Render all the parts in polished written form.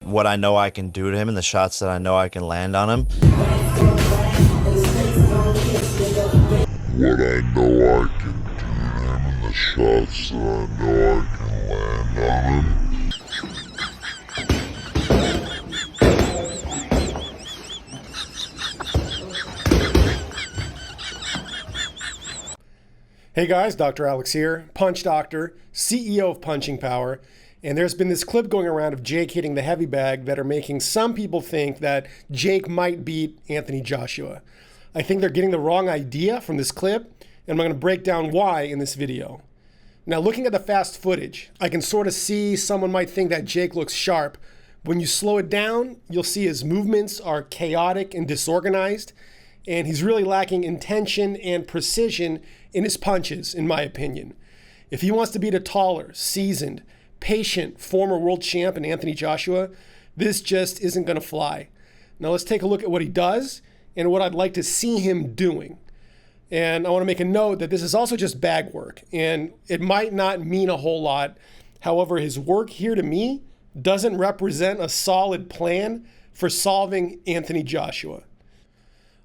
what I know I can do to him and the shots that I know I can land on him. What I know I can do to him and the shots that I know I can land on him. Hey guys, Dr. Alex here, Punch Doctor, CEO of Punching Power, and there's been this clip going around of Jake hitting the heavy bag that are making some people think that Jake might beat Anthony Joshua. I think they're getting the wrong idea from this clip, and I'm going to break down why in this video. Now, looking at the fast footage, I can sort of see someone might think that Jake looks sharp. When you slow it down, you'll see his movements are chaotic and disorganized, and he's really lacking intention and precision in his punches, in my opinion. If he wants to beat a taller, seasoned, patient, former world champion Anthony Joshua, this just isn't going to fly. Now let's take a look at what he does and what I'd like to see him doing. And I want to make a note that this is also just bag work, and it might not mean a whole lot. However, his work here to me doesn't represent a solid plan for solving Anthony Joshua.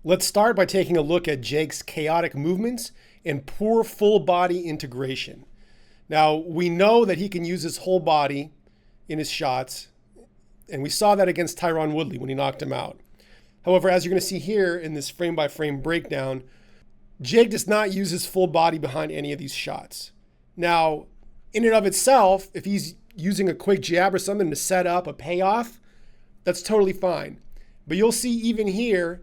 Let's start by taking a look at Jake's chaotic movements and poor full body integration. Now, we know that he can use his whole body in his shots, and we saw that against Tyron Woodley when he knocked him out. However, as you're going to see here in this frame-by-frame breakdown, Jake does not use his full body behind any of these shots. Now, in and of itself, if he's using a quick jab or something to set up a payoff, that's totally fine. But you'll see even here,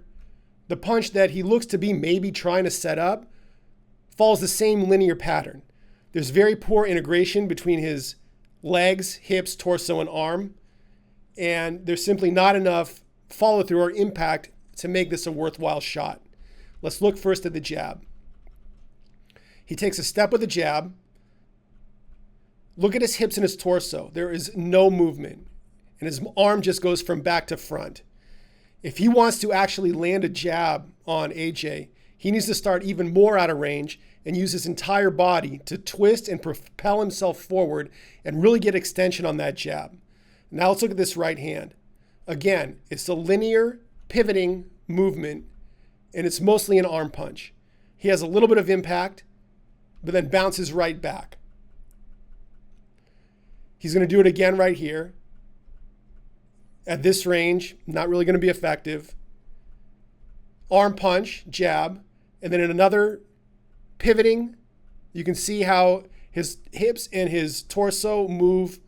the punch that he looks to be maybe trying to set up follows the same linear pattern. There's very poor integration between his legs, hips, torso, and arm, and there's simply not enough follow through or impact to make this a worthwhile shot. Let's look first at the jab. He takes a step with the jab. Look at his hips and his torso. There is no movement, and his arm just goes from back to front. If he wants to actually land a jab on AJ, he needs to start even more out of range and use his entire body to twist and propel himself forward and really get extension on that jab. Now let's look at this right hand. Again, it's a linear pivoting movement, and it's mostly an arm punch. He has a little bit of impact, but then bounces right back. He's going to do it again right here. At this range, not really going to be effective. Arm punch, jab, and then in another pivoting, you can see how his hips and his torso move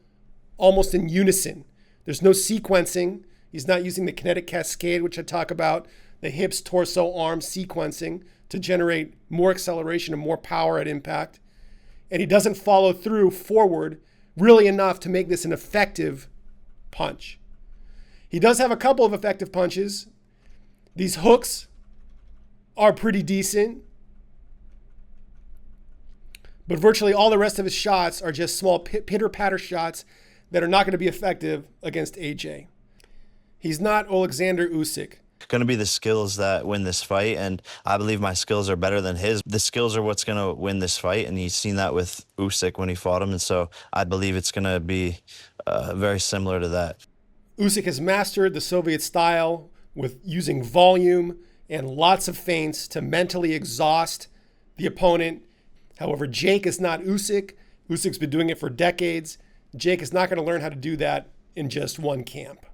almost in unison. There's no sequencing. He's not using the kinetic cascade, which I talk about, the hips, torso, arm sequencing to generate more acceleration and more power at impact. And he doesn't follow through forward really enough to make this an effective punch. He does have a couple of effective punches. These hooks are pretty decent, but virtually all the rest of his shots are just small pitter-patter shots that are not going to be effective against AJ. He's not Alexander Usyk. Going to be the skills that win this fight, and I believe my skills are better than his. The skills are what's going to win this fight, and he's seen that with Usyk when he fought him, and so I believe it's going to be very similar to that. Usyk has mastered the Soviet style with using volume and lots of feints to mentally exhaust the opponent. However, Jake is not Usyk. Usyk's been doing it for decades. Jake is not going to learn how to do that in just one camp.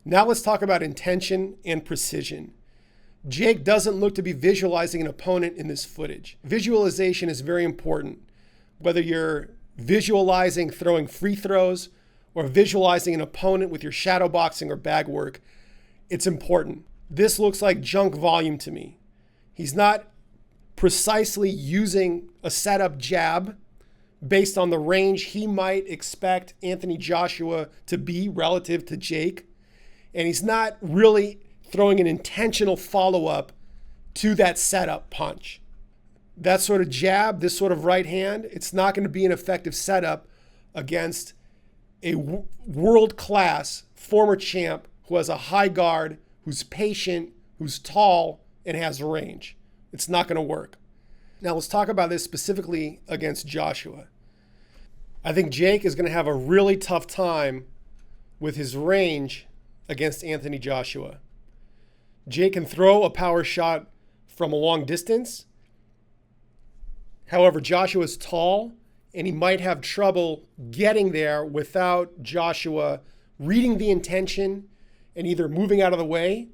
Now let's talk about intention and precision. Jake doesn't look to be visualizing an opponent in this footage. Visualization is very important. Whether you're visualizing throwing free throws or visualizing an opponent with your shadow boxing or bag work, it's important. This looks like junk volume to me. He's not precisely using a setup jab based on the range he might expect Anthony Joshua to be relative to Jake. And he's not really throwing an intentional follow-up to that setup punch. That sort of jab, this sort of right hand, it's not going to be an effective setup against a world-class former champ who has a high guard, who's patient, who's tall, and has range. It's not going to work. Now let's talk about this specifically against Joshua. I think Jake is going to have a really tough time with his range against Anthony Joshua. Jake can throw a power shot from a long distance. However, Joshua's tall, and he might have trouble getting there without Joshua reading the intention and either moving out of the way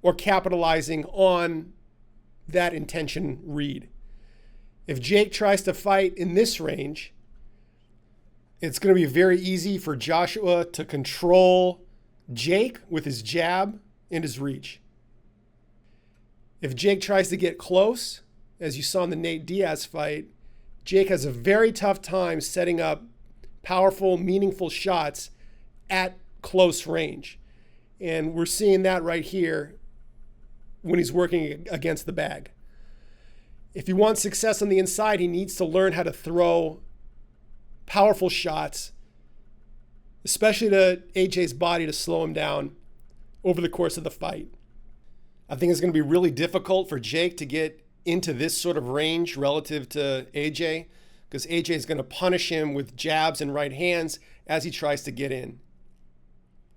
or capitalizing on that intention read. If Jake tries to fight in this range, it's going to be very easy for Joshua to control Jake with his jab and his reach. If Jake tries to get close, as you saw in the Nate Diaz fight, Jake has a very tough time setting up powerful, meaningful shots at close range. And we're seeing that right here when he's working against the bag. If he wants success on the inside, he needs to learn how to throw powerful shots, especially to AJ's body, to slow him down over the course of the fight. I think it's going to be really difficult for Jake to get into this sort of range relative to AJ, because AJ is going to punish him with jabs and right hands as he tries to get in.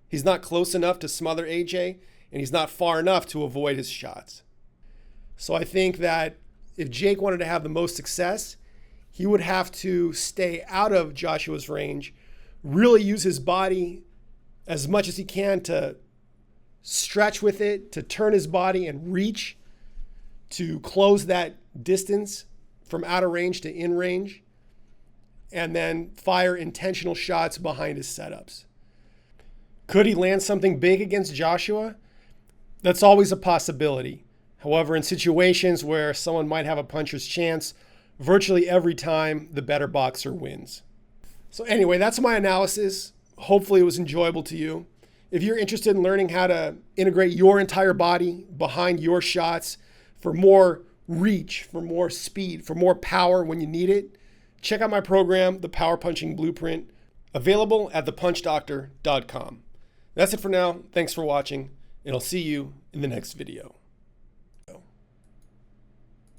He's not close enough to smother AJ, and he's not far enough to avoid his shots. So I think that if Jake wanted to have the most success, he would have to stay out of Joshua's range, really use his body as much as he can to stretch with it, to turn his body and reach, to close that distance from out of range to in range, and then fire intentional shots behind his setups. Could he land something big against Joshua? That's always a possibility. However, in situations where someone might have a puncher's chance, virtually every time the better boxer wins. So anyway, that's my analysis. Hopefully it was enjoyable to you. If you're interested in learning how to integrate your entire body behind your shots for more reach, for more speed, for more power when you need it, check out my program, The Power Punching Blueprint, available at thepunchdoctor.com. That's it for now. Thanks for watching, and I'll see you in the next video.